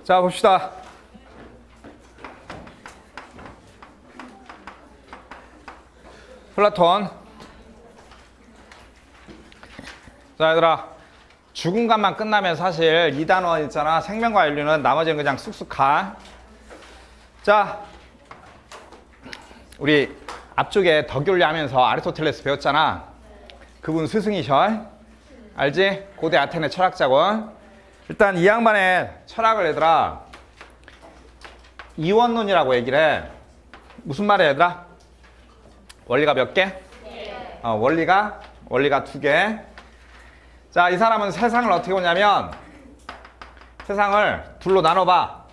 자, 봅시다. 플라톤. 자, 얘들아. 죽은 것만 끝나면 사실 2단원 있잖아. 생명과 인류는 나머지는 그냥 쑥쑥 가. 자, 우리 앞쪽에 덕윤리 하면서 아리스토텔레스 배웠잖아. 그분 스승이셔. 알지? 고대 아테네 철학자고. 일단 이 양반의 철학을 얘들아 이원론이라고 얘기를 해. 무슨 말이야 얘들아? 원리가 몇 개? 네. 원리가 두 개. 자, 이 사람은 세상을 어떻게 보냐면 세상을 둘로 나눠봐.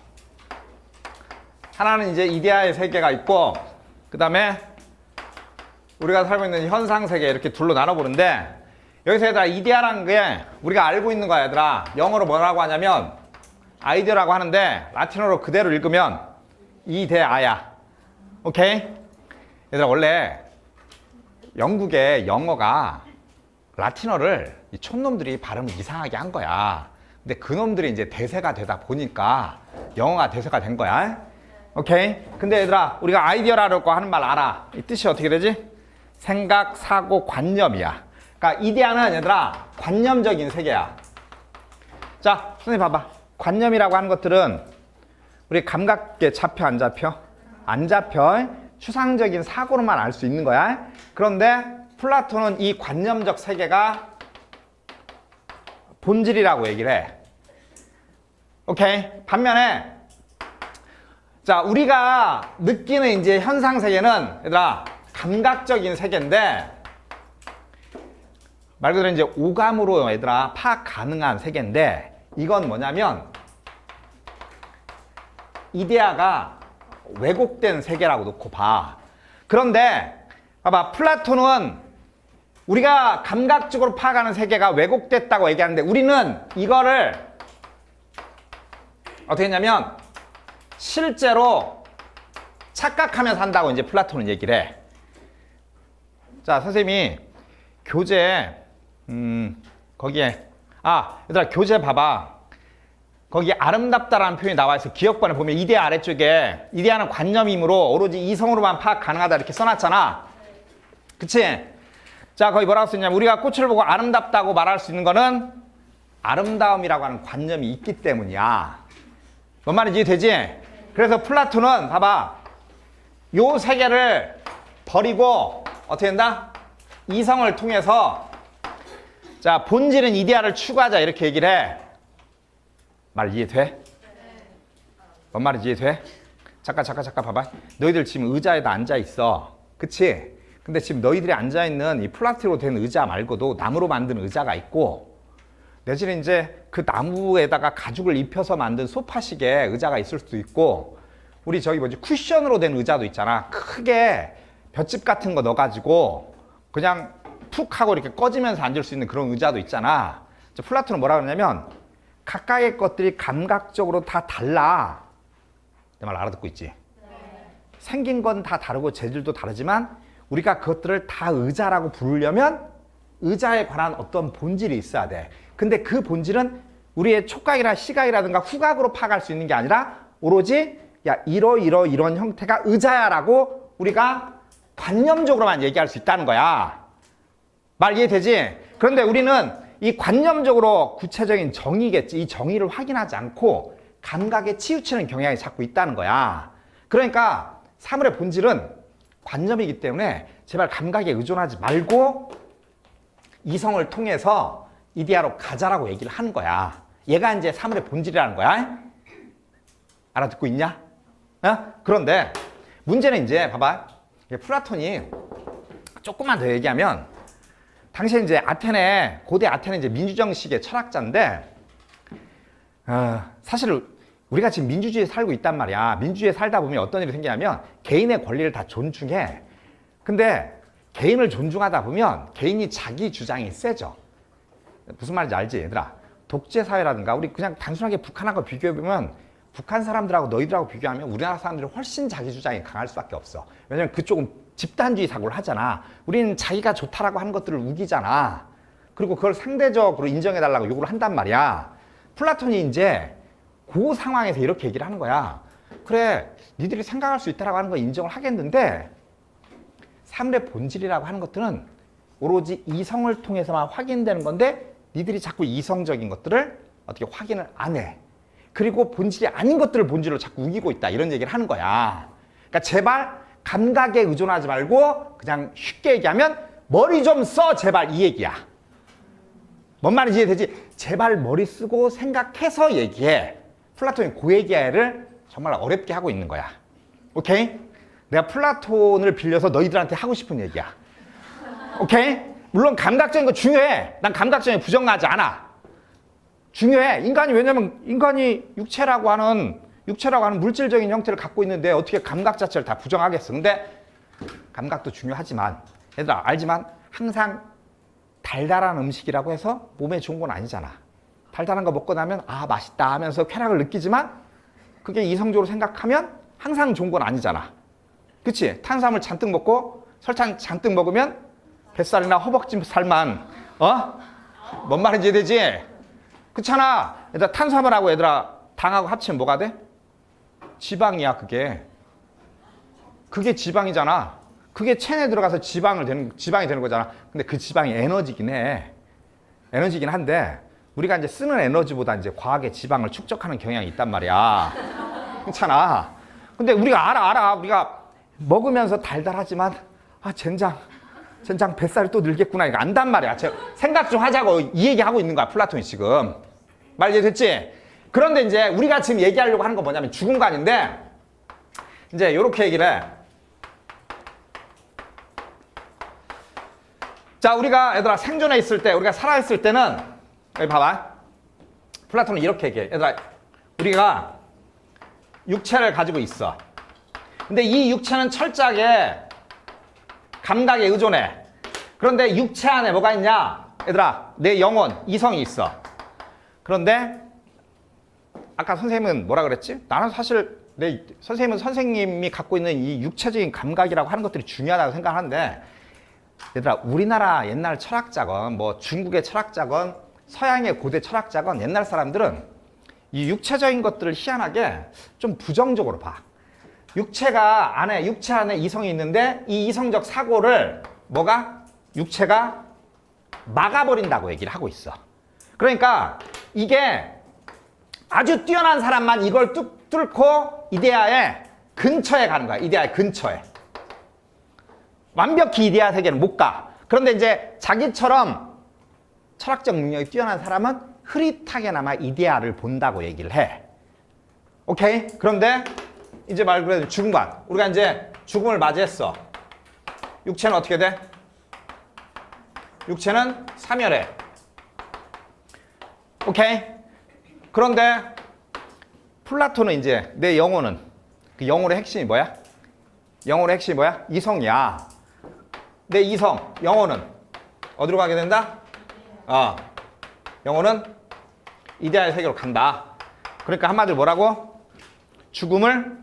하나는 이제 이데아의 세계가 있고 그 다음에 우리가 살고 있는 현상 세계 이렇게 둘로 나눠보는데 여기서 얘들아 이데아라는 게 우리가 알고 있는 거야 얘들아. 영어로 뭐라고 하냐면 아이디어라고 하는데 라틴어로 그대로 읽으면 이데아야. 오케이? 얘들아 원래 영국의 영어가 라틴어를 이 촌놈들이 발음을 이상하게 한 거야. 근데 그놈들이 이제 대세가 되다 보니까 영어가 대세가 된 거야. 오케이? 근데 얘들아 우리가 아이디어라고 하는 말 알아. 이 뜻이 어떻게 되지? 생각, 사고, 관념이야. 그러니까 이데아는 얘들아 관념적인 세계야. 자, 선생님 봐봐. 관념이라고 하는 것들은 우리 감각에 잡혀 안 잡혀? 안 잡혀. 추상적인 사고로만 알 수 있는 거야. 그런데 플라톤은 이 관념적 세계가 본질이라고 얘기를 해. 오케이? 반면에 자, 우리가 느끼는 이제 현상 세계는 얘들아 감각적인 세계인데 말 그대로 이제 오감으로 얘들아 파악 가능한 세계인데 이건 뭐냐면 이데아가 왜곡된 세계라고 놓고 봐. 그런데 봐봐, 플라톤은 우리가 감각적으로 파악하는 세계가 왜곡됐다고 얘기하는데 우리는 이거를 어떻게 했냐면 실제로 착각하면서 한다고 이제 플라톤은 얘기를 해. 자, 선생님이 교재 거기에 얘들아 교재 봐봐. 거기 아름답다라는 표현이 나와 있어. 기억반에 보면 이데아 아래쪽에 이데아는 관념이므로 오로지 이성으로만 파악 가능하다 이렇게 써놨잖아. 그치? 자, 거기 뭐라고 썼냐면 우리가 꽃을 보고 아름답다고 말할 수 있는 거는 아름다움이라고 하는 관념이 있기 때문이야. 뭔 말인지 이해되지? 그래서 플라톤은 봐봐. 요 세계를 버리고 어떻게 된다? 이성을 통해서 자, 본질은 이데아를 추구하자 이렇게 얘기를 해. 말 이해돼? 뭔 말인지 이해돼? 잠깐 봐봐. 너희들 지금 의자에다 앉아있어. 그치? 근데 지금 너희들이 앉아있는 이 플라스틱으로 된 의자 말고도 나무로 만든 의자가 있고 내지는 이제 그 나무에다가 가죽을 입혀서 만든 소파식의 의자가 있을 수도 있고 우리 저기 쿠션으로 된 의자도 있잖아. 크게 볏짚 같은 거 넣어가지고 그냥 푹 하고 이렇게 꺼지면서 앉을 수 있는 그런 의자도 있잖아. 플라톤은 뭐라 그러냐면 각각의 것들이 감각적으로 다 달라. 내 말 알아듣고 있지? 네. 생긴 건 다 다르고 재질도 다르지만 우리가 그것들을 다 의자라고 부르려면 의자에 관한 어떤 본질이 있어야 돼. 근데 그 본질은 우리의 촉각이나 시각이라든가 후각으로 파악할 수 있는 게 아니라 오로지 야 이런 형태가 의자야라고 우리가 관념적으로만 얘기할 수 있다는 거야. 말 이해되지? 그런데 우리는 이 관념적으로 구체적인 정의겠지. 이 정의를 확인하지 않고 감각에 치우치는 경향이 자꾸 있다는 거야. 그러니까 사물의 본질은 관념이기 때문에 제발 감각에 의존하지 말고 이성을 통해서 이데아로 가자라고 얘기를 하는 거야. 얘가 이제 사물의 본질이라는 거야. 알아듣고 있냐? 그런데 문제는 이제 봐봐. 플라톤이 조금만 더 얘기하면 당시에 이제 고대 아테네 이제 민주정식의 철학자인데 사실 우리가 지금 민주주의에 살고 있단 말이야. 민주주의에 살다 보면 어떤 일이 생기냐면 개인의 권리를 다 존중해. 근데 개인을 존중하다 보면 개인이 자기 주장이 세져. 무슨 말인지 알지 얘들아? 독재 사회라든가 우리 그냥 단순하게 북한하고 비교해보면 북한 사람들하고 너희들하고 비교하면 우리나라 사람들이 훨씬 자기 주장이 강할 수밖에 없어. 왜냐면 그쪽은 집단주의 사고를 하잖아. 우리는 자기가 좋다라고 하는 것들을 우기잖아. 그리고 그걸 상대적으로 인정해달라고 요구를 한단 말이야. 플라톤이 이제 그 상황에서 이렇게 얘기를 하는 거야. 그래, 니들이 생각할 수 있다라고 하는 거 인정을 하겠는데 사물의 본질이라고 하는 것들은 오로지 이성을 통해서만 확인되는 건데 니들이 자꾸 이성적인 것들을 어떻게 확인을 안 해. 그리고 본질이 아닌 것들을 본질로 자꾸 우기고 있다. 이런 얘기를 하는 거야. 그러니까 제발 감각에 의존하지 말고 그냥 쉽게 얘기하면 머리 좀 써 제발 이 얘기야. 뭔 말인지 이해되지? 제발 머리 쓰고 생각해서 얘기해. 플라톤이 그 얘기를 정말 어렵게 하고 있는 거야. 오케이? 내가 플라톤을 빌려서 너희들한테 하고 싶은 얘기야. 오케이? 물론 감각적인 거 중요해. 난 감각적인 거 부정하지 않아. 중요해. 인간이 왜냐면 인간이 육체라고 하는 물질적인 형태를 갖고 있는데 어떻게 감각 자체를 다 부정하겠어. 근데 감각도 중요하지만 얘들아 알지만 항상 달달한 음식이라고 해서 몸에 좋은 건 아니잖아. 달달한 거 먹고 나면 아 맛있다 하면서 쾌락을 느끼지만 그게 이성적으로 생각하면 항상 좋은 건 아니잖아. 그치? 탄수화물 잔뜩 먹고 설탕 잔뜩 먹으면 뱃살이나 허벅지 살만 뭔 말인지 이해되지? 그렇잖아. 얘들아 탄수화물하고 얘들아 당하고 합치면 뭐가 돼? 지방이야 그게. 그게 지방이잖아. 그게 체내에 들어가서 지방이 되는 거잖아. 근데 그 지방이 에너지긴 해. 에너지긴 한데 우리가 이제 쓰는 에너지보다 이제 과하게 지방을 축적하는 경향이 있단 말이야. 그렇잖아. 근데 우리가 알아. 우리가 먹으면서 달달하지만 아 젠장 뱃살이 또 늘겠구나 이거 안단 말이야. 생각 좀 하자고 이 얘기하고 있는 거야 플라톤이 지금. 말 이해됐지? 그런데 이제 우리가 지금 얘기하려고 하는 건 뭐냐면 죽음관인데 이제 이렇게 얘기를 해. 자 우리가 얘들아 생존해 있을 때 우리가 살아있을 때는 여기 봐봐. 플라톤은 이렇게 얘기해. 얘들아 우리가 육체를 가지고 있어. 근데 이 육체는 철저하게 감각에 의존해. 그런데 육체 안에 뭐가 있냐? 얘들아 내 영혼, 이성이 있어. 그런데 아까 선생님은 뭐라 그랬지? 나는 사실 선생님이 갖고 있는 이 육체적인 감각이라고 하는 것들이 중요하다고 생각하는데 얘들아 우리나라 옛날 철학자건 뭐 중국의 철학자건 서양의 고대 철학자건 옛날 사람들은 이 육체적인 것들을 희한하게 좀 부정적으로 봐. 육체 안에 이성이 있는데 이 이성적 사고를 육체가 막아버린다고 얘기를 하고 있어. 그러니까 이게 아주 뛰어난 사람만 이걸 뚫고 이데아의 근처에 가는 거야. 이데아의 근처에. 완벽히 이데아 세계는 못 가. 그런데 이제 자기처럼 철학적 능력이 뛰어난 사람은 흐릿하게나마 이데아를 본다고 얘기를 해. 오케이? 그런데 이제 말 그대로 죽음관. 우리가 이제 죽음을 맞이했어. 육체는 어떻게 돼? 육체는 사멸해. 오케이? 그런데 플라톤은 이제 내 영혼은 그 영혼의 핵심이 뭐야? 영혼의 핵심이 뭐야? 이성이야. 내 이성, 영혼은 어디로 가게 된다? 영혼은 이데아의 세계로 간다. 그러니까 한마디로 뭐라고? 죽음을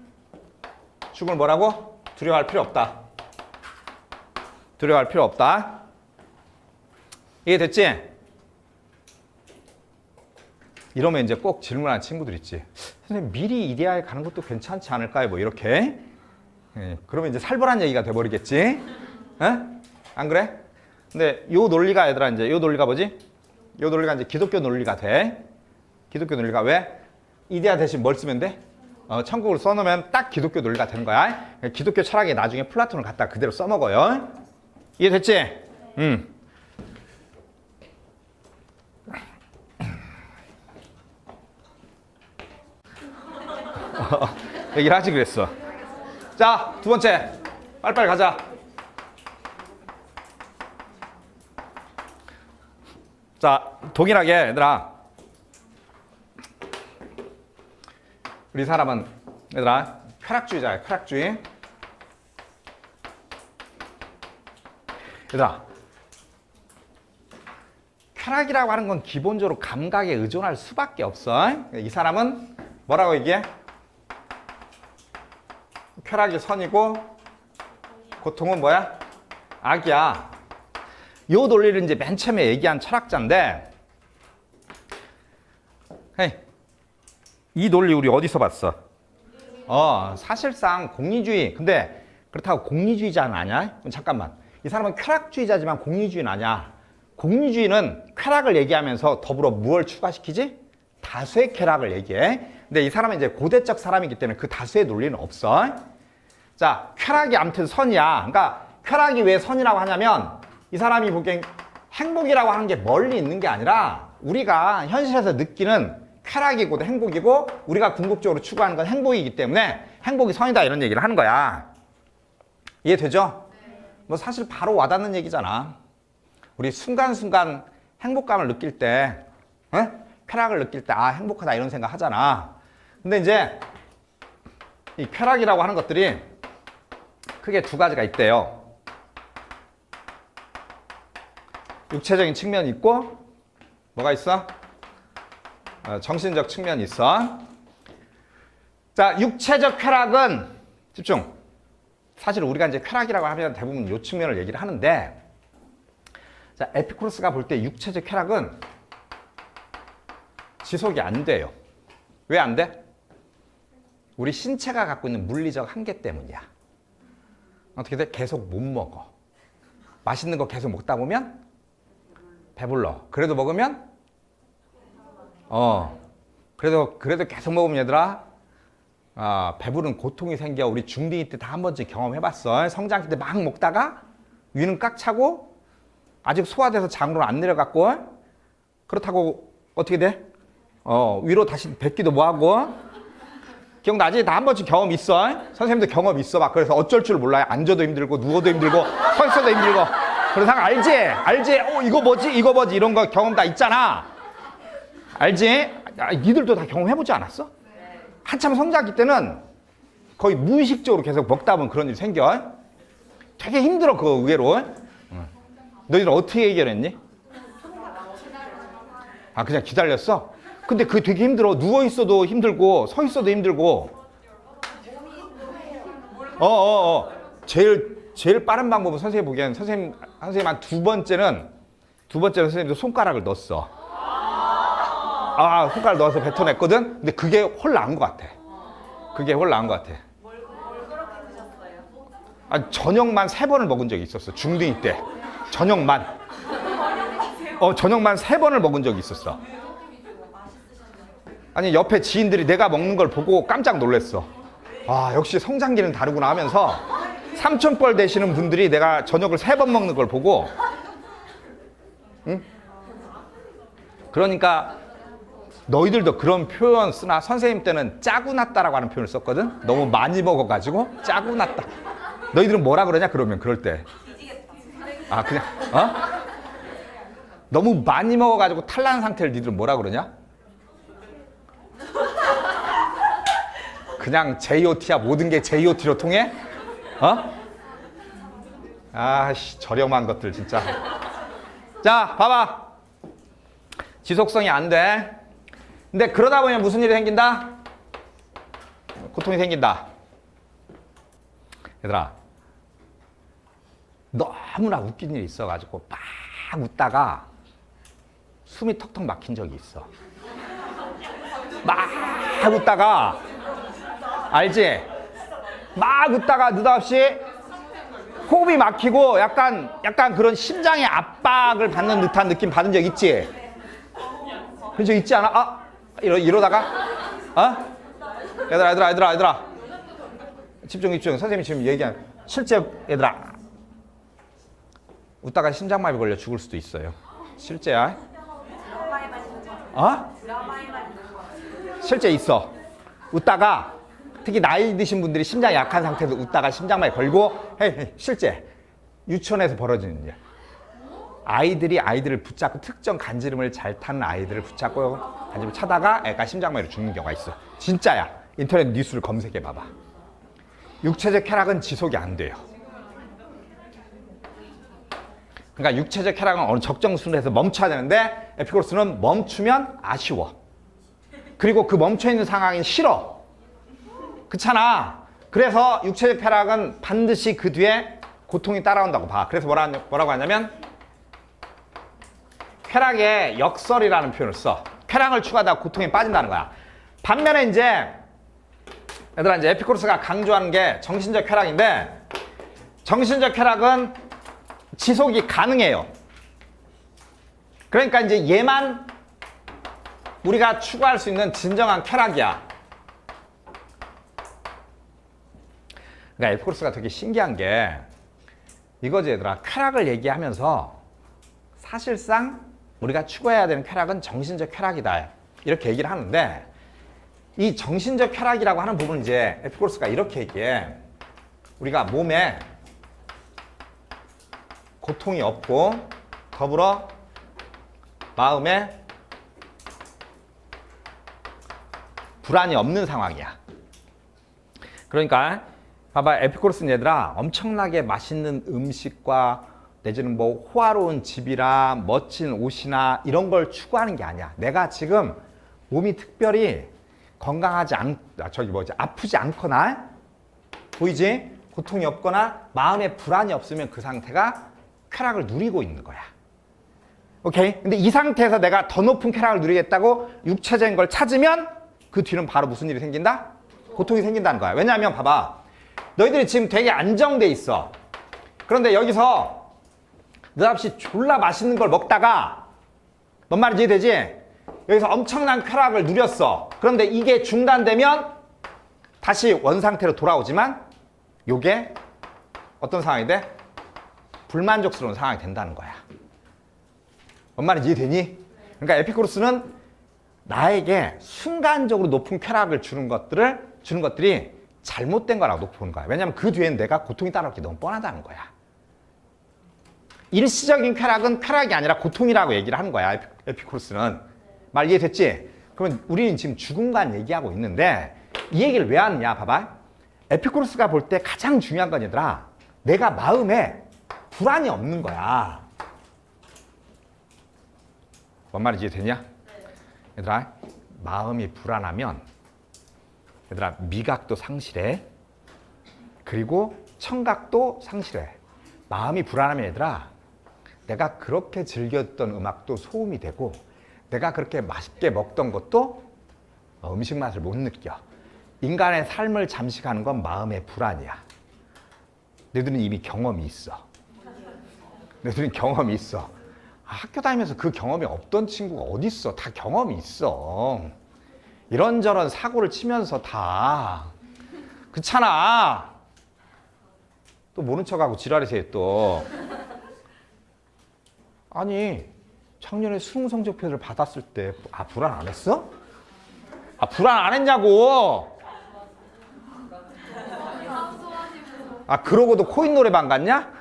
뭐라고? 두려워할 필요 없다. 두려워할 필요 없다. 이해됐지? 이러면 이제 꼭 질문하는 친구들 있지. 선생님 미리 이데아에 가는 것도 괜찮지 않을까요? 뭐 이렇게. 그러면 이제 살벌한 얘기가 돼버리겠지. 에? 안 그래? 근데 요 논리가 얘들아 이제 요 논리가 뭐지? 요 논리가 이제 기독교 논리가 돼. 기독교 논리가 왜? 이데아 대신 뭘 쓰면 돼? 천국을 써놓으면 딱 기독교 논리가 되는 거야. 기독교 철학이 나중에 플라톤을 갖다가 그대로 써먹어요. 이해됐지? 얘기를 하지 그랬어. 자, 두 번째. 빨리빨리 가자. 자, 동일하게 얘들아. 우리 사람은 얘들아 쾌락주의자야. 쾌락주의. 얘들아 쾌락이라고 하는 건 기본적으로 감각에 의존할 수밖에 없어. 이 사람은 뭐라고 얘기해? 쾌락이 선이고 고통은 뭐야? 악이야. 요 논리를 이제 맨 처음에 얘기한 철학자인데 이 논리 우리 어디서 봤어? 사실상 공리주의. 근데 그렇다고 공리주의자는 아니야? 잠깐만. 이 사람은 쾌락주의자지만 공리주의는 아니야. 공리주의는 쾌락을 얘기하면서 더불어 무엇을 추가시키지? 다수의 쾌락을 얘기해. 근데 이 사람은 이제 고대적 사람이기 때문에 그 다수의 논리는 없어. 자, 쾌락이 아무튼 선이야. 그러니까 쾌락이 왜 선이라고 하냐면 이 사람이 보기엔 행복이라고 하는 게 멀리 있는 게 아니라 우리가 현실에서 느끼는 쾌락이고 행복이고 우리가 궁극적으로 추구하는 건 행복이기 때문에 행복이 선이다 이런 얘기를 하는 거야. 이해되죠? 뭐 사실 바로 와닿는 얘기잖아. 우리 순간순간 행복감을 느낄 때, 쾌락을 느낄 때 행복하다 이런 생각 하잖아. 근데 이제 이 쾌락이라고 하는 것들이 크게 두 가지가 있대요. 육체적인 측면이 있고 뭐가 있어? 정신적 측면이 있어. 자, 육체적 쾌락은 집중. 사실 우리가 이제 쾌락이라고 하면 대부분 요 측면을 얘기를 하는데, 자, 에피쿠로스가 볼 때 육체적 쾌락은 지속이 안 돼요. 왜 안 돼? 우리 신체가 갖고 있는 물리적 한계 때문이야. 어떻게 돼? 계속 못 먹어. 맛있는 거 계속 먹다 보면 배불러. 그래도 먹으면 그래도 계속 먹으면 얘들아 배부른 고통이 생겨. 우리 중딩이 때 다 한 번쯤 경험해봤어. 성장기 때 막 먹다가 위는 꽉 차고 아직 소화돼서 장으로 안 내려갔고, 그렇다고 어떻게 돼? 위로 다시 뱉기도 뭐하고. 기억나지? 다 한 번쯤 경험 있어. 선생님도 경험 있어. 막 그래서 어쩔 줄 몰라요. 앉아도 힘들고 누워도 힘들고 서 있어도 힘들고. 그런 상황 알지? 이거 뭐지 이런 거 경험 다 있잖아. 알지? 니들도 다 경험해보지 않았어? 한참 성장기 때는 거의 무의식적으로 계속 먹다 보면 그런 일이 생겨. 되게 힘들어 그거 의외로. 너희들 어떻게 해결했니? 그냥 기다렸어? 근데 그게 되게 힘들어. 누워있어도 힘들고 서 있어도 힘들고. 제일 빠른 방법은 선생님 보기엔 선생님 한 두 번째는 선생님도 손가락을 넣었어. 손가락 넣어서 뱉어냈거든? 근데 그게 홀 나은 것 같아. 뭘 그렇게 드셨어요? 저녁만 3번을 먹은 적이 있었어. 중딩이 때. 저녁만 3번을 먹은 적이 있었어. 아니, 옆에 지인들이 내가 먹는 걸 보고 깜짝 놀랐어. 역시 성장기는 다르구나 하면서 삼촌뻘 되시는 분들이 내가 저녁을 3번 먹는 걸 보고, 응? 그러니까 너희들도 그런 표현 쓰나? 선생님 때는 짜고 났다라고 하는 표현을 썼거든? 너무 많이 먹어가지고 짜고 났다. 너희들은 뭐라 그러냐 그러면 그럴 때? 그냥 너무 많이 먹어가지고 탈난 상태를 니들은 뭐라 그러냐? 그냥 JOT야. 모든 게 JOT로 통해? 저렴한 것들 진짜. 자, 봐봐. 지속성이 안 돼. 근데 그러다 보면 무슨 일이 생긴다? 고통이 생긴다. 얘들아, 너무나 웃긴 일이 있어가지고 막 웃다가 숨이 턱턱 막힌 적이 있어. 막 웃다가, 알지? 막 웃다가 느닷없이 호흡이 막히고 약간 그런 심장의 압박을 받는 듯한 느낌 받은 적 있지? 그런 적 있지 않아? 이러다가 얘들아 집중. 선생님이 지금 얘기한 실제 얘들아, 웃다가 심장마비 걸려 죽을 수도 있어요. 실제야. 실제 있어. 웃다가 특히 나이 드신 분들이 심장이 약한 상태에서 웃다가 심장마비 걸고, 실제 유치원에서 벌어지는 일. 아이들을 붙잡고 특정 간지름을 잘 타는 아이들을 붙잡고 간지름을 차다가 애가 심장마비로 죽는 경우가 있어. 진짜야. 인터넷 뉴스를 검색해 봐봐. 육체적 쾌락은 지속이 안 돼요. 그러니까 육체적 쾌락은 어느 적정 수준에서 멈춰야 되는데 에피쿠로스는 멈추면 아쉬워. 그리고 그 멈춰있는 상황이 싫어. 그렇잖아. 그래서 육체적 쾌락은 반드시 그 뒤에 고통이 따라온다고 봐. 그래서 뭐라고 하냐면 쾌락의 역설이라는 표현을 써. 쾌락을 추구하다가 고통에 빠진다는 거야. 반면에 이제 얘들아 이제 에피쿠로스가 강조하는 게 정신적 쾌락인데 정신적 쾌락은 지속이 가능해요. 그러니까 이제 얘만 우리가 추구할 수 있는 진정한 쾌락이야. 그러니까 에피쿠로스가 되게 신기한 게 이거지 얘들아. 쾌락을 얘기하면서 사실상 우리가 추구해야 되는 쾌락은 정신적 쾌락이다. 이렇게 얘기를 하는데 이 정신적 쾌락이라고 하는 부분은 이제 에피쿠로스가 이렇게 얘기해. 우리가 몸에 고통이 없고 더불어 마음에 불안이 없는 상황이야. 그러니까 봐봐 에피쿠로스는 얘들아 엄청나게 맛있는 음식과 내지는 뭐 호화로운 집이라 멋진 옷이나 이런 걸 추구하는 게 아니야. 내가 지금 몸이 특별히 건강하지 아프지 않거나 보이지? 고통이 없거나 마음에 불안이 없으면 그 상태가 쾌락을 누리고 있는 거야. 오케이? 근데 이 상태에서 내가 더 높은 쾌락을 누리겠다고 육체적인 걸 찾으면 그 뒤는 바로 무슨 일이 생긴다? 고통이 생긴다는 거야. 왜냐하면 봐봐. 너희들이 지금 되게 안정돼 있어. 그런데 여기서 느닷없이 졸라 맛있는 걸 먹다가 뭔 말인지 이해되지? 여기서 엄청난 쾌락을 누렸어. 그런데 이게 중단되면 다시 원상태로 돌아오지만 요게 어떤 상황이 돼? 불만족스러운 상황이 된다는 거야. 뭔 말인지 이해되니? 그러니까 에피쿠로스는 나에게 순간적으로 높은 쾌락을 주는 것들이 잘못된 거라고 보는 거야. 왜냐하면 그 뒤에는 내가 고통이 따라올 게 너무 뻔하다는 거야. 일시적인 쾌락은 쾌락이 아니라 고통이라고 얘기를 하는 거야. 에피쿠로스는. 말 이해됐지? 그러면 우리는 지금 죽음관 얘기하고 있는데 이 얘기를 왜 하느냐 봐봐. 에피쿠로스가 볼 때 가장 중요한 건 얘들아 내가 마음에 불안이 없는 거야. 뭔 말인지 이해되냐? 얘들아 마음이 불안하면 얘들아 미각도 상실해. 그리고 청각도 상실해. 마음이 불안하면 얘들아 내가 그렇게 즐겼던 음악도 소음이 되고 내가 그렇게 맛있게 먹던 것도 음식 맛을 못 느껴. 인간의 삶을 잠식하는 건 마음의 불안이야. 너희들은 이미 경험이 있어. 너희들은 경험이 있어. 학교 다니면서 그 경험이 없던 친구가 어디 있어? 다 경험이 있어. 이런저런 사고를 치면서 다 그렇잖아. 또 모른 척하고 지랄이세요 또. 아니 작년에 수능 성적표를 받았을 때 불안 안 했어? 불안 안 했냐고. 그러고도 코인 노래방 갔냐?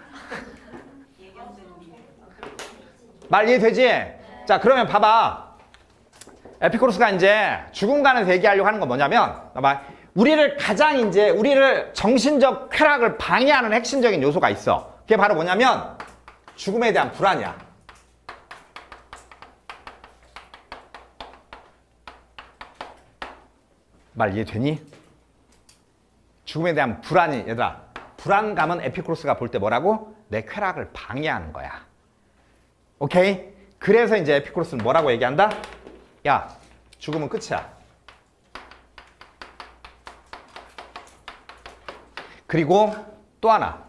말 이해되지? 자 그러면 봐봐. 에피쿠로스가 이제 죽음관에서 얘기하려고 하는 건 뭐냐면 봐봐. 우리를 정신적 쾌락을 방해하는 핵심적인 요소가 있어. 그게 바로 뭐냐면 죽음에 대한 불안이야. 말 이해되니? 죽음에 대한 불안이 얘들아 불안감은 에피쿠로스가 볼 때 뭐라고? 내 쾌락을 방해하는 거야. 오케이? 그래서 이제 에피쿠로스는 뭐라고 얘기한다? 야 죽음은 끝이야. 그리고 또 하나.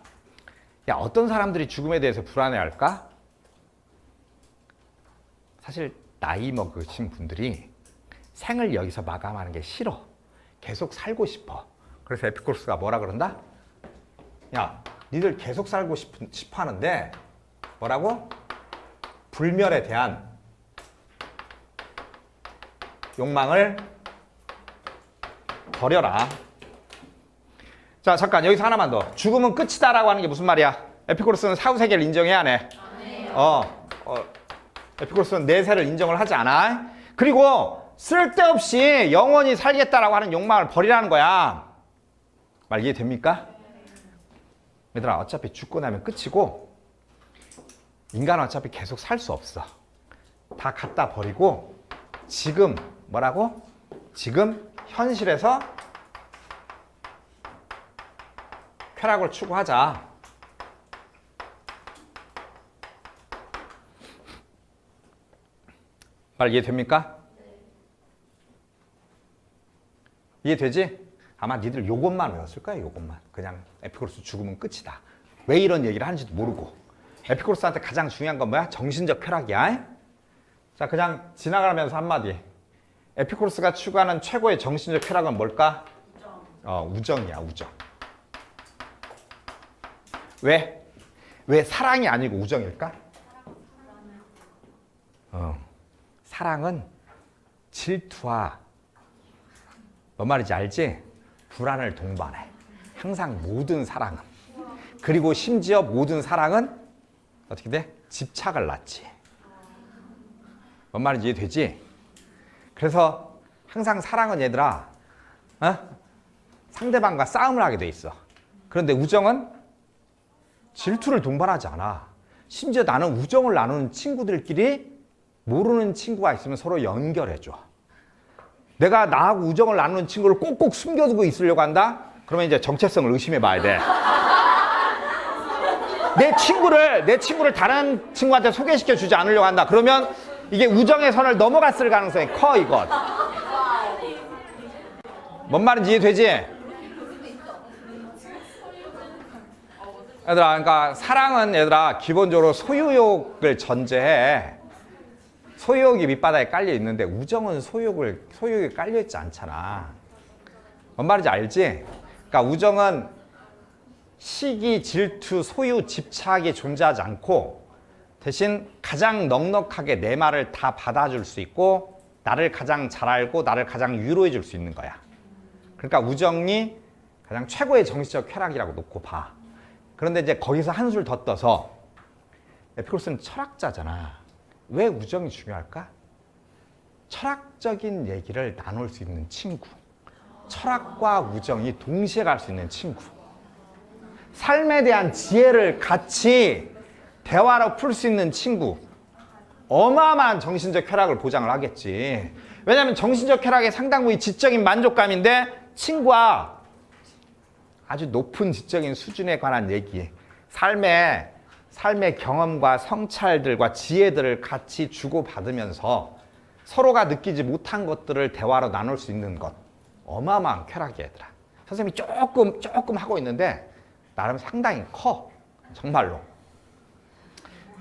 야 어떤 사람들이 죽음에 대해서 불안해할까? 사실 나이 먹으신 분들이 생을 여기서 마감하는 게 싫어. 계속 살고 싶어. 그래서 에피쿠로스가 뭐라 그런다? 야, 니들 계속 살고 싶어 하는데 뭐라고? 불멸에 대한 욕망을 버려라. 자, 잠깐 여기서 하나만 더. 죽음은 끝이다라고 하는 게 무슨 말이야? 에피쿠로스는 사후세계를 인정해야 안 해? 에피쿠로스는 내세를 인정을 하지 않아. 그리고 쓸데없이 영원히 살겠다라고 하는 욕망을 버리라는 거야. 말 이해됩니까? 얘들아 어차피 죽고 나면 끝이고 인간은 어차피 계속 살 수 없어. 다 갖다 버리고 지금 뭐라고? 지금 현실에서 쾌락을 추구하자. 말 이해됩니까? 이해되지? 아마 니들 요것만 외웠을 거야, 요것만. 그냥 에피쿠로스 죽으면 끝이다. 왜 이런 얘기를 하는지도 모르고. 에피쿠로스한테 가장 중요한 건 뭐야? 정신적 쾌락이야. 자, 그냥 지나가면서 한마디. 에피쿠로스가 추구하는 최고의 정신적 쾌락은 뭘까? 우정이야, 우정. 왜? 왜 사랑이 아니고 우정일까? 사랑은 질투와 뭔 말인지 알지? 불안을 동반해. 항상 모든 사랑은. 그리고 심지어 모든 사랑은 어떻게 돼? 집착을 낳지. 뭔 말인지 이해되지? 그래서 항상 사랑은 얘들아 상대방과 싸움을 하게 돼 있어. 그런데 우정은 질투를 동반하지 않아. 심지어 나는 우정을 나누는 친구들끼리 모르는 친구가 있으면 서로 연결해줘. 내가 나하고 우정을 나누는 친구를 꼭꼭 숨겨두고 있으려고 한다? 그러면 이제 정체성을 의심해 봐야 돼. 내 친구를 다른 친구한테 소개시켜 주지 않으려고 한다. 그러면 이게 우정의 선을 넘어갔을 가능성이 커, 이것. 뭔 말인지 이해되지? 얘들아, 그러니까 사랑은 얘들아 기본적으로 소유욕을 전제해. 소유욕이 밑바닥에 깔려 있는데 우정은 소유욕이 깔려 있지 않잖아. 뭔 말인지 알지? 그러니까 우정은 시기, 질투, 소유, 집착이 존재하지 않고 대신 가장 넉넉하게 내 말을 다 받아줄 수 있고 나를 가장 잘 알고 나를 가장 위로해 줄 수 있는 거야. 그러니까 우정이 가장 최고의 정신적 쾌락이라고 놓고 봐. 그런데 이제 거기서 한술 더 떠서 에피쿠로스는 철학자잖아. 왜 우정이 중요할까? 철학적인 얘기를 나눌 수 있는 친구. 철학과 우정이 동시에 갈 수 있는 친구. 삶에 대한 지혜를 같이 대화로 풀 수 있는 친구. 어마어마한 정신적 쾌락을 보장을 하겠지. 왜냐하면 정신적 쾌락의 상당 부위 지적인 만족감인데 친구와 아주 높은 지적인 수준에 관한 얘기, 삶의 경험과 성찰들과 지혜들을 같이 주고받으면서 서로가 느끼지 못한 것들을 대화로 나눌 수 있는 것. 어마어마한 쾌락이야, 얘들아. 선생님이 조금 하고 있는데 나름 상당히 커. 정말로.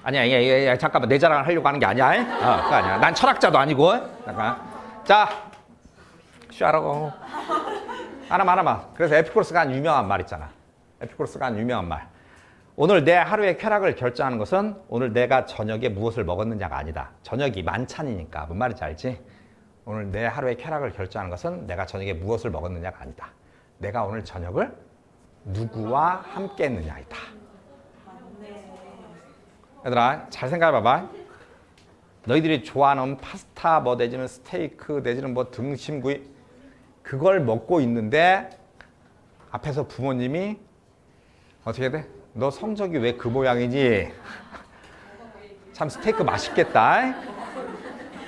아니야, 잠깐만. 내 자랑을 하려고 하는 게 아니야. 그거 아니야. 난 철학자도 아니고. 잠깐. 자, 쉬라고. 하나만. 그래서 에피쿠로스가 한 유명한 말 있잖아. 에피쿠로스가 한 유명한 말. 오늘 내 하루의 쾌락을 결정하는 것은 오늘 내가 저녁에 무엇을 먹었느냐가 아니다. 저녁이 만찬이니까. 뭔 말인지 알지? 오늘 내 하루의 쾌락을 결정하는 것은 내가 저녁에 무엇을 먹었느냐가 아니다. 내가 오늘 저녁을 누구와 함께 했느냐이다. 얘들아, 잘 생각해봐봐. 너희들이 좋아하는 파스타 내지는 스테이크 내지는 등심구이 그걸 먹고 있는데 앞에서 부모님이 어떻게 돼? 너 성적이 왜 그 모양이니? 참 스테이크 맛있겠다.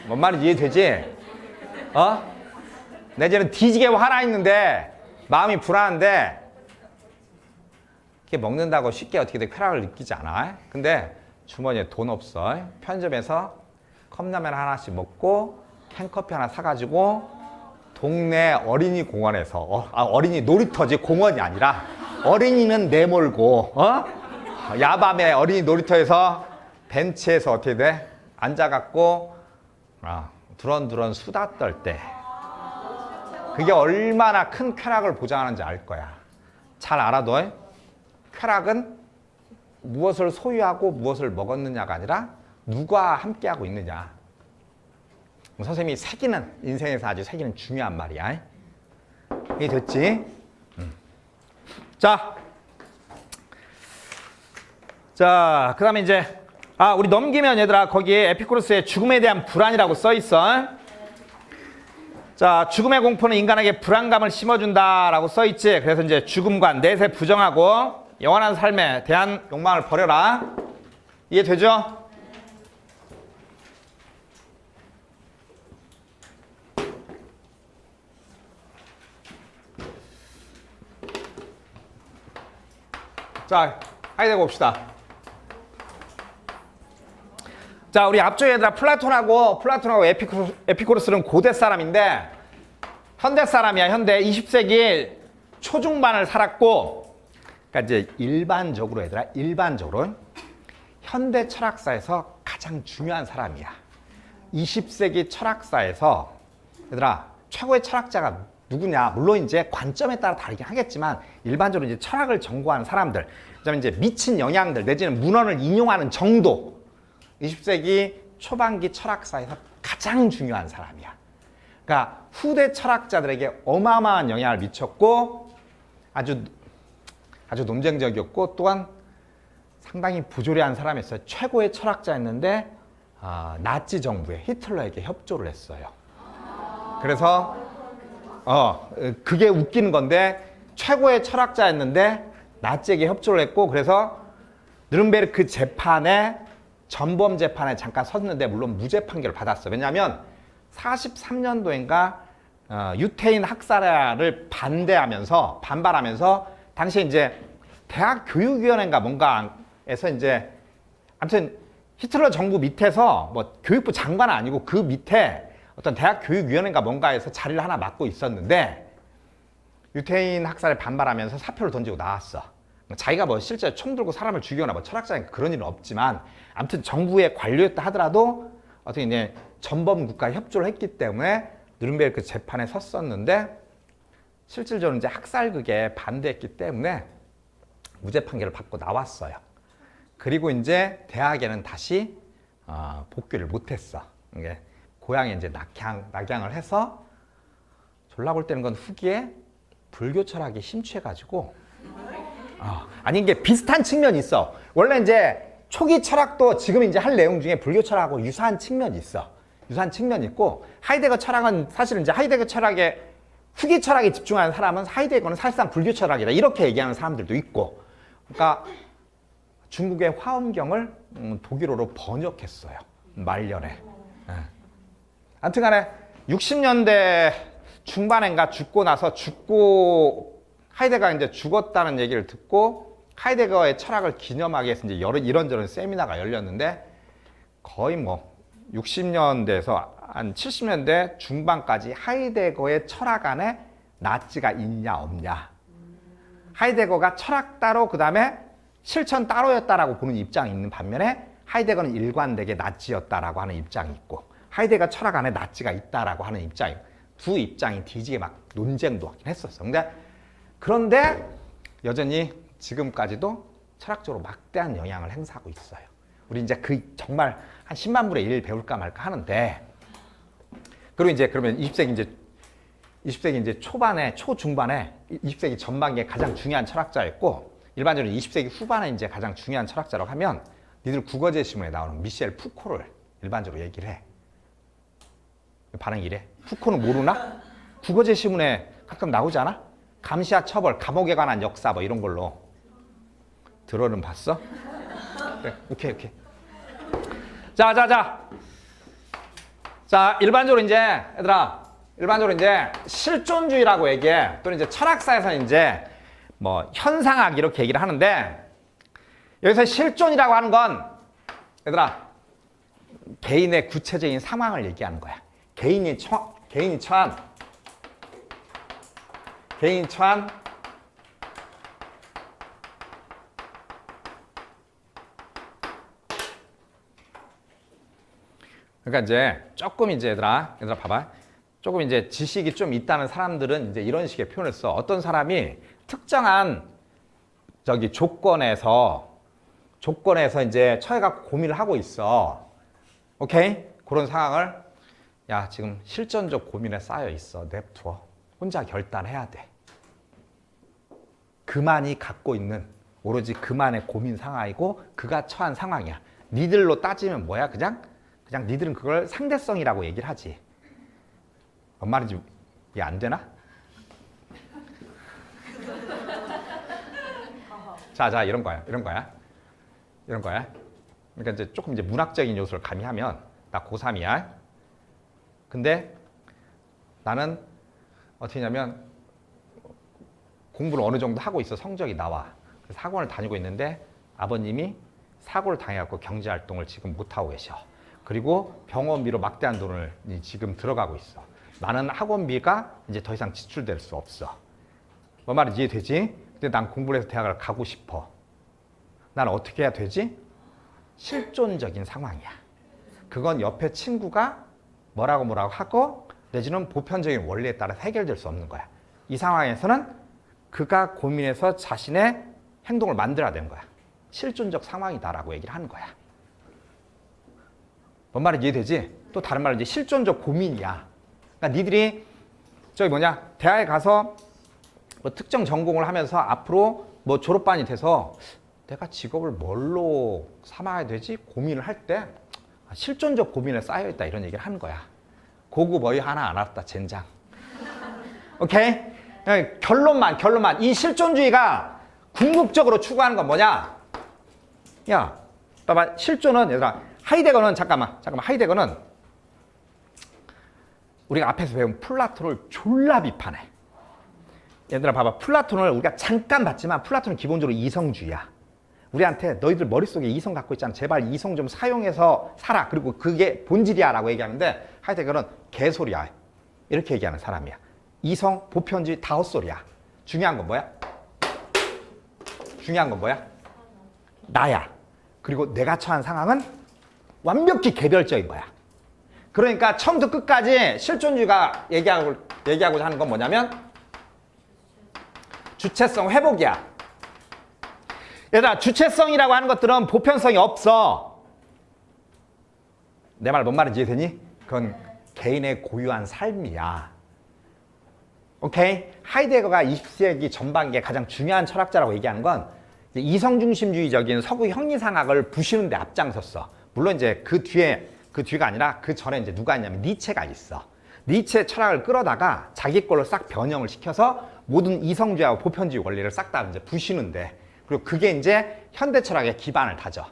뭔 말인지 이해되지? 내지는 뒤지게 화나 있는데 마음이 불안한데 이렇게 먹는다고 쉽게 어떻게 돼 쾌락을 느끼지 않아. 근데 주머니에 돈 없어. 편의점에서 컵라면 하나씩 먹고 캔커피 하나 사가지고 동네 어린이 공원에서 어린이 놀이터지 공원이 아니라 어린이는 내몰고 야밤에 어린이 놀이터에서 벤치에서 어떻게 돼? 앉아갖고 두런두런 수다 떨 때 그게 얼마나 큰 쾌락을 보장하는지 알 거야. 잘 알아둬. 쾌락은 무엇을 소유하고 무엇을 먹었느냐가 아니라 누가 함께하고 있느냐. 선생님이 인생에서 아주 새기는 중요한 말이야. 이게 됐지? 자, 그 다음에 이제 우리 넘기면 얘들아 거기에 에피쿠로스의 죽음에 대한 불안이라고 써있어. 자, 죽음의 공포는 인간에게 불안감을 심어준다라고 써있지. 그래서 이제 죽음과 내세 부정하고 영원한 삶에 대한 욕망을 버려라. 이해되죠? 자, 하이데거 봅시다. 자, 우리 앞쪽에 얘들아 플라톤하고 에피쿠로스는 고대 사람인데 현대 사람이야, 현대. 20세기 초중반을 살았고, 그러니까 이제 일반적으로 얘들아, 일반적으로 현대 철학사에서 가장 중요한 사람이야. 20세기 철학사에서 얘들아, 최고의 철학자가 누구냐? 물론 이제 관점에 따라 다르긴 하겠지만 일반적으로 이제 철학을 전공하는 사람들, 그다음에 이제 미친 영향들 내지는 문헌을 인용하는 정도, 20세기 초반기 철학사에서 가장 중요한 사람이야. 그러니까 후대 철학자들에게 어마어마한 영향을 미쳤고 아주 논쟁적이었고 또한 상당히 부조리한 사람이었어요. 최고의 철학자였는데 나치 정부에 히틀러에게 협조를 했어요. 그래서 그게 웃기는 건데 최고의 철학자였는데 나치에게 협조를 했고 그래서 누른베르크 재판에 전범 재판에 잠깐 섰는데 물론 무죄 판결을 받았어. 왜냐하면 43년도인가 유태인 학살을 반발하면서 당시에 이제 대학 교육위원회인가 뭔가에서 이제 아무튼 히틀러 정부 밑에서 뭐 교육부 장관은 아니고 그 밑에 어떤 대학 교육위원회인가 뭔가에서 자리를 하나 맡고 있었는데 유태인 학살에 반발하면서 사표를 던지고 나왔어. 자기가 뭐 실제 총 들고 사람을 죽이거나 뭐 철학자니까 그런 일은 없지만 아무튼 정부의 관료였다 하더라도 어떻게 이제 전범 국가에 협조를 했기 때문에 누른베르크 재판에 섰었는데 실질적으로 이제 학살극에 반대했기 때문에 무죄 판결을 받고 나왔어요. 그리고 이제 대학에는 다시 복귀를 못했어. 이게 고향에 이제 낙향을 해서 졸라 볼 때는 건 후기에 불교 철학이 심취해가지고 아니 이게 비슷한 측면이 있어. 원래 이제 초기 철학도 지금 이제 할 내용 중에 불교 철학하고 유사한 측면이 있어. 유사한 측면이 있고 하이데거 철학은 사실은 이제 하이데거 철학의 후기 철학에 집중하는 사람은 하이데거는 사실상 불교 철학이다 이렇게 얘기하는 사람들도 있고, 그러니까 중국의 화엄경을 독일어로 번역했어요. 말년에. 아무튼간에 60년대 중반인가 죽고 하이데거가 이제 죽었다는 얘기를 듣고 하이데거의 철학을 기념하기 위해서 이제 이런저런 세미나가 열렸는데 거의 뭐 60년대에서 한 70년대 중반까지 하이데거의 철학 안에 나치가 있냐 없냐, 하이데거가 철학 따로 그 다음에 실천 따로였다라고 보는 입장이 있는 반면에 하이데거는 일관되게 나치였다라고 하는 입장이 있고 하이데거 철학 안에 나치가 있다라고 하는 입장이, 두 입장이 뒤지게 막 논쟁도 하긴 했었어. 그런데 여전히 지금까지도 철학적으로 막대한 영향을 행사하고 있어요. 우리 이제 정말 한 10만 분의 1 배울까 말까 하는데, 그리고 이제 그러면 20세기 이제 초중반에 20세기 전반기에 가장 중요한 철학자였고, 일반적으로 20세기 후반에 이제 가장 중요한 철학자라고 하면 니들 국어제 시문에 나오는 미셸 푸코를 일반적으로 얘기를 해. 반응이 이래. 푸코는 모르나? 국어제 시문에 가끔 나오지 않아? 감시와 처벌, 감옥에 관한 역사 뭐 이런 걸로 들어는 봤어? 그래, 오케이. 자, 일반적으로 이제 실존주의라고 얘기해. 또는 이제 철학사에서는 이제 뭐 현상학 이렇게 얘기를 하는데, 여기서 실존이라고 하는 건 개인의 구체적인 상황을 얘기하는 거야. 개인이 처한 그러니까 이제 조금 이제 얘들아 봐봐. 조금 이제 지식이 좀 있다는 사람들은 이제 이런 식의 표현을 써. 어떤 사람이 특정한 조건에서 이제 처해갖고 고민을 하고 있어. 오케이? 그런 상황을 지금 실존적 고민에 쌓여 있어. 냅둬. 혼자 결단해야 돼. 그만이 갖고 있는 오로지 그만의 고민 상황이고 그가 처한 상황이야. 니들로 따지면 뭐야? 그냥 니들은 그걸 상대성이라고 얘기를 하지. 뭔 말인지 이해 안 되나? 자, 이런 거야. 그러니까 이제 조금 이제 문학적인 요소를 가미하면 나 고3이야. 근데 나는 어떻게 하냐면 공부를 어느 정도 하고 있어. 성적이 나와. 그래서 학원을 다니고 있는데 아버님이 사고를 당해갖고 경제활동을 지금 못하고 계셔. 그리고 병원비로 막대한 돈을 지금 들어가고 있어. 나는 학원비가 이제 더 이상 지출될 수 없어. 뭔 말인지 이해되지? 근데 난 공부를 해서 대학을 가고 싶어. 난 어떻게 해야 되지? 실존적인 상황이야. 그건 옆에 친구가 뭐라고 하고 내지는 보편적인 원리에 따라 해결될 수 없는 거야. 이 상황에서는 그가 고민해서 자신의 행동을 만들어야 되는 거야. 실존적 상황이다라고 얘기를 하는 거야. 뭔 말인지 이해되지? 또 다른 말로 이제 실존적 고민이야. 그러니까 니들이 대학에 가서 뭐 특정 전공을 하면서 앞으로 뭐 졸업반이 돼서 내가 직업을 뭘로 삼아야 되지? 고민을 할 때 실존적 고민에 쌓여있다 이런 얘기를 하는 거야. 고급 어휘 하나 안 왔다 젠장. 오케이? 결론만. 이 실존주의가 궁극적으로 추구하는 건 뭐냐? 야, 봐봐. 실존은 얘들아 하이데거는 잠깐만. 하이데거는 우리가 앞에서 배운 플라톤을 졸라 비판해. 얘들아 봐봐. 플라톤을 우리가 잠깐 봤지만 플라톤은 기본적으로 이성주의야. 우리한테 너희들 머릿속에 이성 갖고 있잖아. 제발 이성 좀 사용해서 살아. 그리고 그게 본질이야 라고 얘기하는데 하이데거는 개소리야. 이렇게 얘기하는 사람이야. 이성, 보편주의 다 헛소리야. 중요한 건 뭐야? 나야. 그리고 내가 처한 상황은 완벽히 개별적인 거야. 그러니까 처음부터 끝까지 실존주의가 얘기하고자 하는 건 뭐냐면 주체성 회복이야. 얘들아 주체성이라고 하는 것들은 보편성이 없어. 내 말 뭔 말인지 이해되니? 그건 개인의 고유한 삶이야. 오케이? 하이데거가 20세기 전반기에 가장 중요한 철학자라고 얘기하는 건 이성중심주의적인 서구 형이상학을 부시는 데 앞장섰어. 물론 이제 그 뒤가 아니라 그 전에 이제 누가 있냐면 니체가 있어. 니체 철학을 끌어다가 자기 걸로 싹 변형을 시켜서 모든 이성주의하고 보편주의 원리를 싹 다 이제 부시는데, 그리고 그게 이제 현대 철학의 기반을 다져.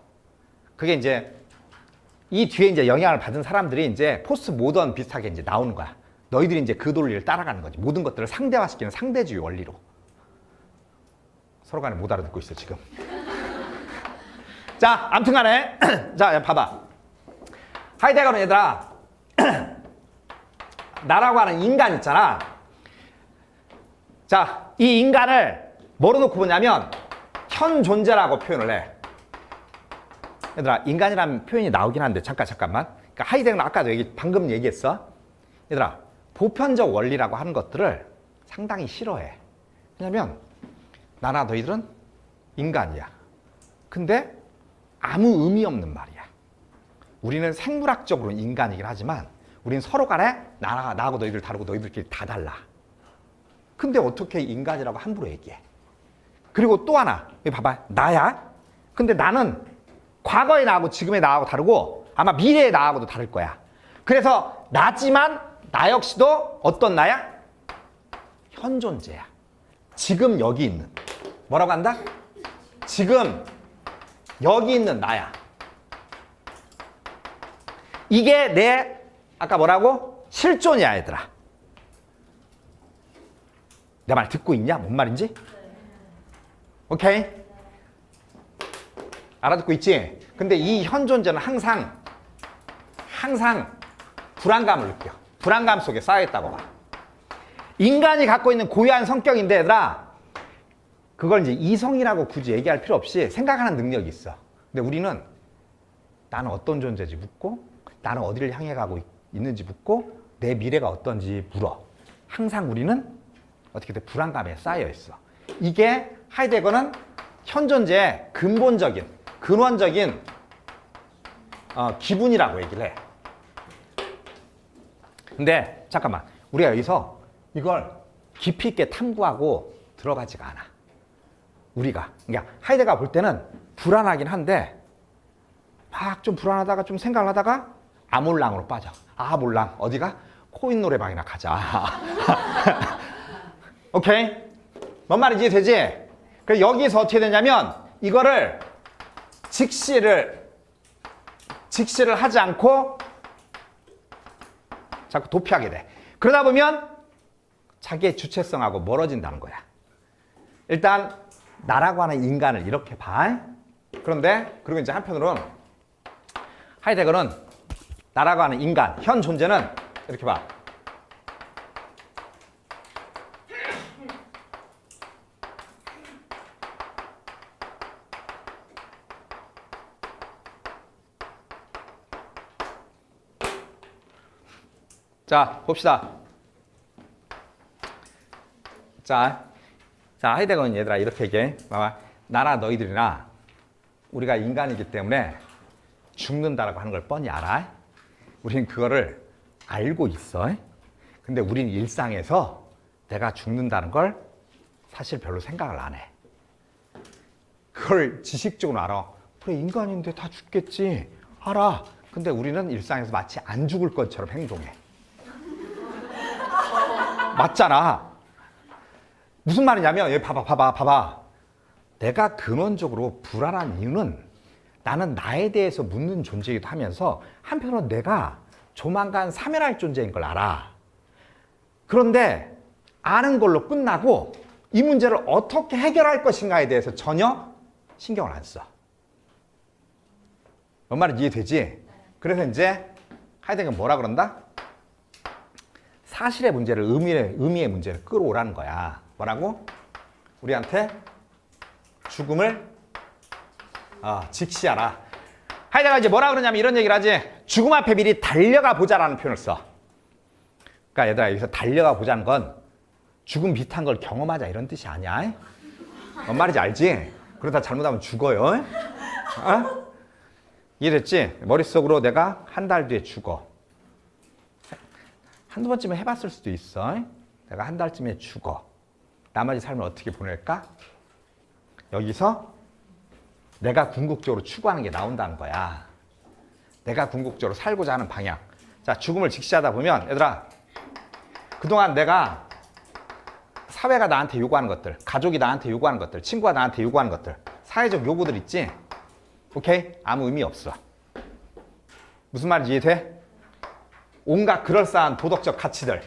그게 이제 이 뒤에 이제 영향을 받은 사람들이 이제 포스트 모던 비슷하게 이제 나오는 거야. 너희들이 이제 그 논리를 따라가는 거지. 모든 것들을 상대화시키는 상대주의 원리로. 서로 간에 못 알아듣고 있어 지금. 자, 아무튼 간에 자, 봐봐. 하이데거는 얘들아 나라고 하는 인간 있잖아. 자, 이 인간을 뭐로 놓고 보냐면 현 존재라고 표현을 해. 얘들아, 인간이라는 표현이 나오긴 한데 잠깐만. 그러니까 하이데거는 아까도 방금 얘기했어. 얘들아, 보편적 원리라고 하는 것들을 상당히 싫어해. 왜냐면 나나 너희들은 인간이야. 근데 아무 의미 없는 말이야. 우리는 생물학적으로 인간이긴 하지만 우리는 서로 간에 나하고 너희들 다르고 너희들끼리 다 달라. 근데 어떻게 인간이라고 함부로 얘기해? 그리고 또 하나, 여기 봐봐. 나야. 근데 나는 과거의 나하고 지금의 나하고 다르고 아마 미래의 나하고도 다를 거야. 그래서 나지만 나 역시도 어떤 나야? 현 존재야. 지금 여기 있는. 뭐라고 한다? 지금 여기 있는 나야. 이게 내 아까 뭐라고? 실존이야, 얘들아. 내 말 듣고 있냐? 뭔 말인지? 오케이? 알아듣고 있지? 근데 이 현 존재는 항상 불안감을 느껴. 불안감 속에 쌓여있다고 봐. 인간이 갖고 있는 고유한 성격인데 얘들아, 그걸 이제 이성이라고 굳이 얘기할 필요 없이 생각하는 능력이 있어. 근데 우리는 나는 어떤 존재인지 묻고, 나는 어디를 향해 가고 있는지 묻고, 내 미래가 어떤지 물어. 항상 우리는 어떻게 돼? 불안감에 쌓여 있어. 이게 하이데거는 현 존재의 근원적인 기분이라고 얘기를 해. 근데 잠깐만, 우리가 여기서 이걸 깊이 있게 탐구하고 들어가지가 않아. 우리가. 그러니까 하이데거가 볼 때는 불안하긴 한데 막 좀 불안하다가 좀 생각을 하다가 아몰랑으로 빠져. 아몰랑 어디가? 코인 노래방이나 가자. 오케이? 뭔 말인지 되지? 그래서 여기서 어떻게 되냐면 이거를 직시를 하지 않고 자꾸 도피하게 돼. 그러다 보면 자기의 주체성하고 멀어진다는 거야. 일단 나라고 하는 인간을 이렇게 봐. 그런데 그리고 이제 한편으로는 하이데거는 나라고 하는 인간, 현 존재는 이렇게 봐. 자, 봅시다. 자, 하이데거는 얘들아 이렇게 얘기해. 봐봐. 나나 너희들이나 우리가 인간이기 때문에 죽는다라고 하는 걸 뻔히 알아. 우리는 그거를 알고 있어. 근데 우리는 일상에서 내가 죽는다는 걸 사실 별로 생각을 안 해. 그걸 지식적으로 알아. 그래, 인간인데 다 죽겠지. 알아. 근데 우리는 일상에서 마치 안 죽을 것처럼 행동해. 맞잖아. 무슨 말이냐면, 얘 봐봐. 내가 근원적으로 불안한 이유는 나는 나에 대해서 묻는 존재이기도 하면서 한편으로 내가 조만간 사멸할 존재인 걸 알아. 그런데 아는 걸로 끝나고 이 문제를 어떻게 해결할 것인가에 대해서 전혀 신경을 안 써. 뭔 말인지 이해되지? 그래서 이제 하이데거는 뭐라 그런다? 사실의 문제를 의미의 문제를 끌어오라는 거야. 뭐라고? 우리한테 죽음을 직시하라. 하이데거가 이제 뭐라 그러냐면 이런 얘기를 하지. 죽음 앞에 미리 달려가 보자라는 표현을 써. 그러니까 얘들아 여기서 달려가 보자는 건 죽음 비슷한 걸 경험하자 이런 뜻이 아니야. 뭔 말인지 알지? 그러다 잘못하면 죽어요. 어? 이해됐지? 머릿속으로 내가 한 달 뒤에 죽어. 한두 번쯤은 해봤을 수도 있어. 내가 한 달쯤에 죽어. 나머지 삶을 어떻게 보낼까? 여기서 내가 궁극적으로 추구하는 게 나온다는 거야. 내가 궁극적으로 살고자 하는 방향. 자, 죽음을 직시하다 보면 얘들아 그동안 내가 사회가 나한테 요구하는 것들, 가족이 나한테 요구하는 것들, 친구가 나한테 요구하는 것들, 사회적 요구들 있지? 오케이? 아무 의미 없어. 무슨 말인지 이해돼? 온갖 그럴싸한 도덕적 가치들.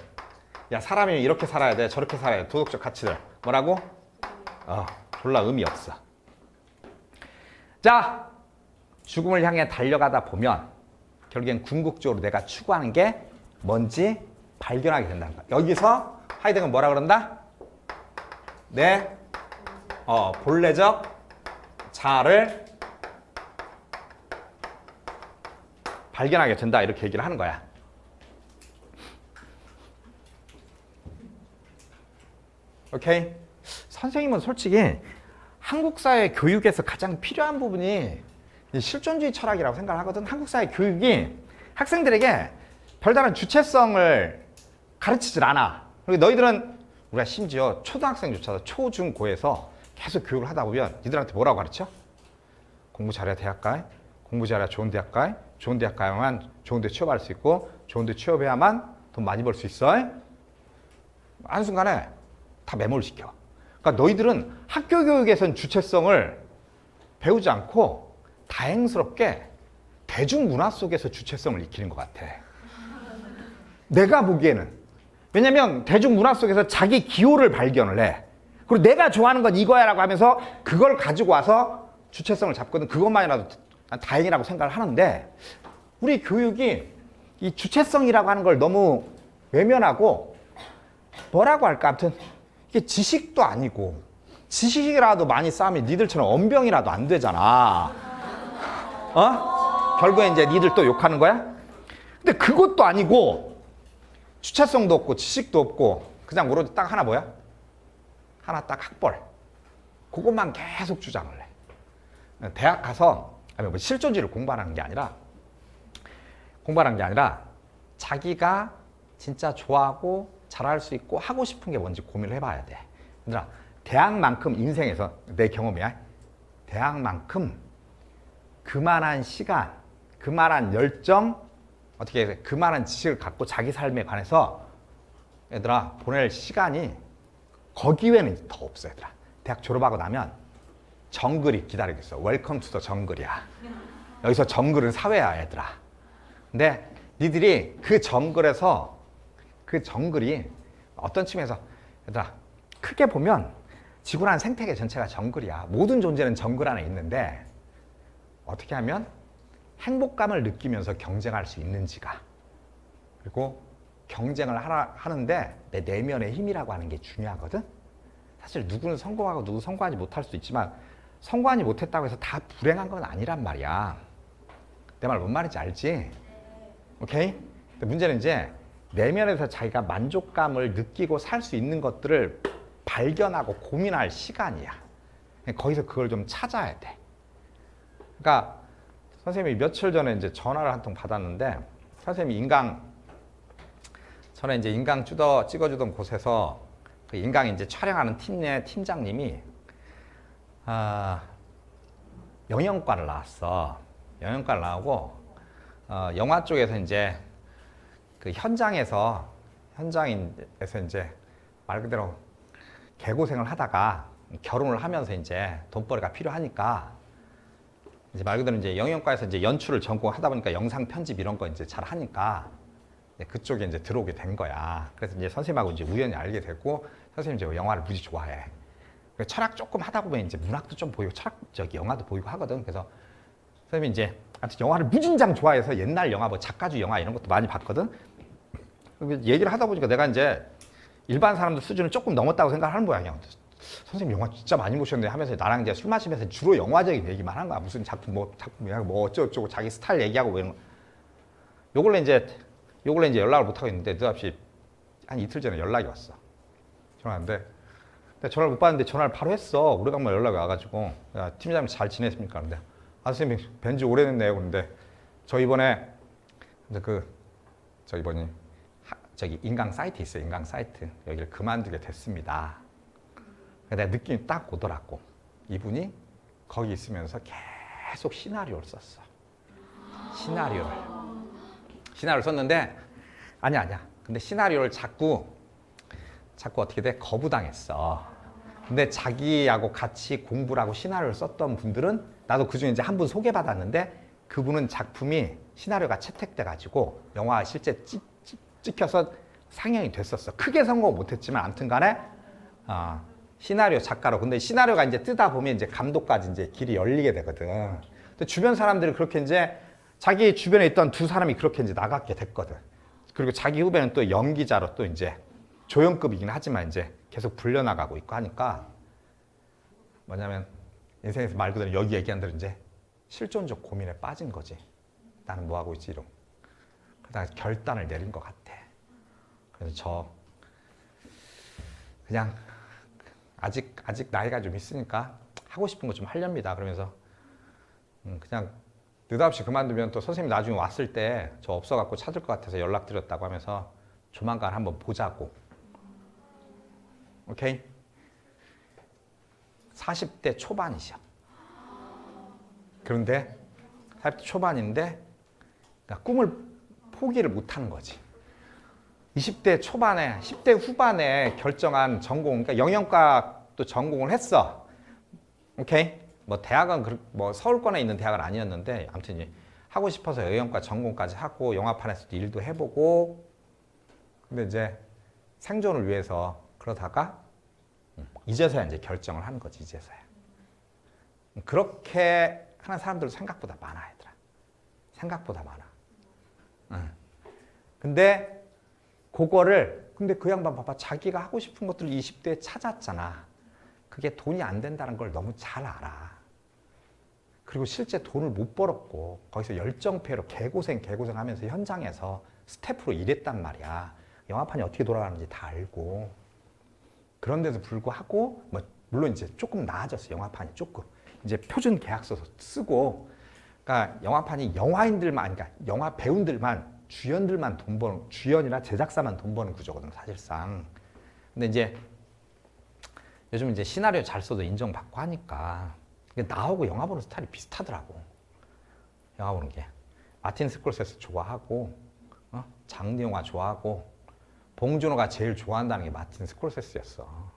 야, 사람이 이렇게 살아야 돼, 저렇게 살아야 돼. 도덕적 가치들. 뭐라고? 졸라 의미 없어. 자, 죽음을 향해 달려가다 보면 결국엔 궁극적으로 내가 추구하는 게 뭔지 발견하게 된다는 거야. 여기서 하이데거는 뭐라 그런다? 내 본래적 자아를 발견하게 된다 이렇게 얘기를 하는 거야. 오케이? 선생님은 솔직히 한국 사회 교육에서 가장 필요한 부분이 실존주의 철학이라고 생각을 하거든. 한국 사회 교육이 학생들에게 별다른 주체성을 가르치질 않아. 그리고 너희들은 우리가 심지어 초등학생조차도 초, 중, 고에서 계속 교육을 하다 보면 니들한테 뭐라고 가르쳐? 공부 잘해야 대학 가. 공부 잘해야 좋은 대학 가. 좋은 대학 가야만 좋은 데 취업할 수 있고 좋은 데 취업해야만 돈 많이 벌 수 있어. 한순간에 다 매몰시켜. 그러니까 너희들은 학교 교육에선 주체성을 배우지 않고 다행스럽게 대중문화 속에서 주체성을 익히는 것 같아. 내가 보기에는. 왜냐면 대중문화 속에서 자기 기호를 발견을 해. 그리고 내가 좋아하는 건 이거야라고 하면서 그걸 가지고 와서 주체성을 잡거든. 그것만이라도 난 다행이라고 생각을 하는데 우리 교육이 이 주체성이라고 하는 걸 너무 외면하고 뭐라고 할까? 아무튼 이게 지식도 아니고 지식이라도 많이 쌓으면 니들처럼 언병이라도 안 되잖아. 결국에 이제 니들 또 욕하는 거야? 근데 그것도 아니고 주체성도 없고 지식도 없고 그냥 오로지 딱 하나 뭐야? 하나 딱 학벌. 그것만 계속 주장을 해. 대학 가서 아니 뭐 실존주의를 공부하는 게 아니라 자기가 진짜 좋아하고 잘할 수 있고 하고 싶은 게 뭔지 고민을 해봐야 돼. 얘들아, 대학만큼 인생에서 내 경험이야. 대학만큼 그만한 시간, 그만한 열정, 어떻게 해야 돼? 그만한 지식을 갖고 자기 삶에 관해서 얘들아 보낼 시간이 거기 외에는 더 없어. 얘들아 대학 졸업하고 나면 정글이 기다리고 있어. 웰컴 투 더 정글이야. 여기서 정글은 사회야 얘들아. 근데 니들이 그 정글에서 그 정글이 어떤 측면에서 얘들아 크게 보면 지구라는 생태계 전체가 정글이야. 모든 존재는 정글 안에 있는데 어떻게 하면 행복감을 느끼면서 경쟁할 수 있는지가, 그리고 경쟁을 하는데 내 내면의 힘이라고 하는 게 중요하거든. 사실 누구는 성공하고 누구 성공하지 못할 수도 있지만 성공하지 못했다고 해서 다 불행한 건 아니란 말이야. 내 말 뭔 말인지 알지? 오케이? 근데 문제는 이제 내면에서 자기가 만족감을 느끼고 살 수 있는 것들을 발견하고 고민할 시간이야. 거기서 그걸 좀 찾아야 돼. 그러니까 선생님이 며칠 전에 이제 전화를 한 통 받았는데, 선생님이 전에 이제 인강 찍어주던 곳에서 그 인강 이제 촬영하는 팀의 팀장님이 영영과를 나왔어. 영영과를 나오고 영화 쪽에서 이제 그 현장에서 이제 말 그대로 개고생을 하다가 결혼을 하면서 이제 돈벌이가 필요하니까 이제 말 그대로 이제 영영과에서 이제 연출을 전공하다 보니까 영상 편집 이런 거 이제 잘 하니까 그쪽에 이제 들어오게 된 거야. 그래서 이제 선생님하고 이제 우연히 알게 됐고, 선생님 이제 영화를 무지 좋아해. 철학 조금 하다 보면 이제 문학도 좀 보이고 영화도 보이고 하거든. 그래서 선생님이 이제 아무튼 영화를 무진장 좋아해서 옛날 영화 뭐 작가주 영화 이런 것도 많이 봤거든. 얘기를 하다 보니까 내가 이제 일반 사람들 수준을 조금 넘었다고 생각하는 모양이야. 선생님 영화 진짜 많이 보셨네 하면서 나랑 이제 술 마시면서 주로 영화적인 얘기만 하는 거야. 무슨 작품이야 뭐 어쩌고저쩌고 자기 스타일 얘기하고 뭐 이런 거. 요걸로 이제 연락을 못 하고 있는데 느닷없이 한 이틀 전에 연락이 왔어. 전화인데 전화를 못 받는데 전화를 바로 했어. 오래간만에 연락이 와가지고, 야, 팀장님 잘 지냈습니까? 근데 선생님 뵌지 오래됐네요. 근데 저 이번에 이번에 저기 인강 사이트 있어요. 인강 사이트 여기를 그만두게 됐습니다. 내가 느낌이 딱 오더라고. 이분이 거기 있으면서 계속 시나리오를 썼어. 시나리오를 썼는데 아니야. 근데 시나리오를 자꾸 어떻게 돼? 거부당했어. 근데 자기하고 같이 공부를 하고 시나리오를 썼던 분들은 나도 그중에 이제 한 분 소개받았는데 그분은 작품이 시나리오가 채택돼가지고 영화 실제 찍혀서 상영이 됐었어. 크게 성공 못했지만 아무튼 간에 시나리오 작가로. 근데 시나리오가 이제 뜨다 보면 이제 감독까지 이제 길이 열리게 되거든. 근데 주변 사람들이 그렇게 이제 자기 주변에 있던 두 사람이 그렇게 이제 나가게 됐거든. 그리고 자기 후배는 또 연기자로 또 이제 조연급이긴 하지만 이제 계속 불려나가고 있고 하니까 뭐냐면 인생에서 말 그대로 여기 얘기한 대로 이제 실존적 고민에 빠진 거지. 나는 뭐 하고 있지 이런. 그러다가 결단을 내린 것 같아. 그래서 그냥 아직 나이가 좀 있으니까 하고 싶은 거 좀 하렵니다. 그러면서 그냥 느닷없이 그만두면 또 선생님 나중에 왔을 때 저 없어갖고 찾을 것 같아서 연락드렸다고 하면서 조만간 한번 보자고. 오케이? 40대 초반이셔. 그런데 40대 초반인데 그러니까 꿈을 포기를 못하는 거지. 20대 초반에 10대 후반에 결정한 전공, 그러니까 영영과도 전공을 했어. 오케이? 뭐 대학은 뭐 서울권에 있는 대학은 아니었는데 아무튼 하고 싶어서 영영과 전공까지 하고 영화판에서도 일도 해보고. 근데 이제 생존을 위해서 그러다가 이제서야 이제 결정을 하는 거지. 이제서야. 그렇게 하는 사람들도 생각보다 많아, 얘들아. 생각보다 많아. 근데 그 양반 봐봐. 자기가 하고 싶은 것들을 20대에 찾았잖아. 그게 돈이 안 된다는 걸 너무 잘 알아. 그리고 실제 돈을 못 벌었고 거기서 열정페이로 개고생 하면서 현장에서 스태프로 일했단 말이야. 영화판이 어떻게 돌아가는지 다 알고. 그런데도 불구하고 뭐 물론 이제 조금 나아졌어. 영화판이 조금 이제 표준 계약서 쓰고. 그러니까 영화판이 영화인들만, 그러니까 영화 배우들만, 주연들만 돈 버는, 주연이나 제작사만 돈 버는 구조거든 사실상. 근데 이제 요즘 이제 시나리오 잘 써도 인정받고 하니까 나하고 영화 보는 스타일이 비슷하더라고. 영화 보는 게 마틴 스콜세스 좋아하고, 장르 영화 좋아하고, 봉준호가 제일 좋아한다는 게 마틴 스콜세스였어.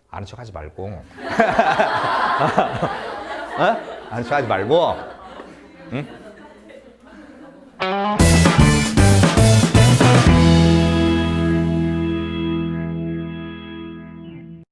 아는 척하지 말고, 아는 척하지 말고, 응?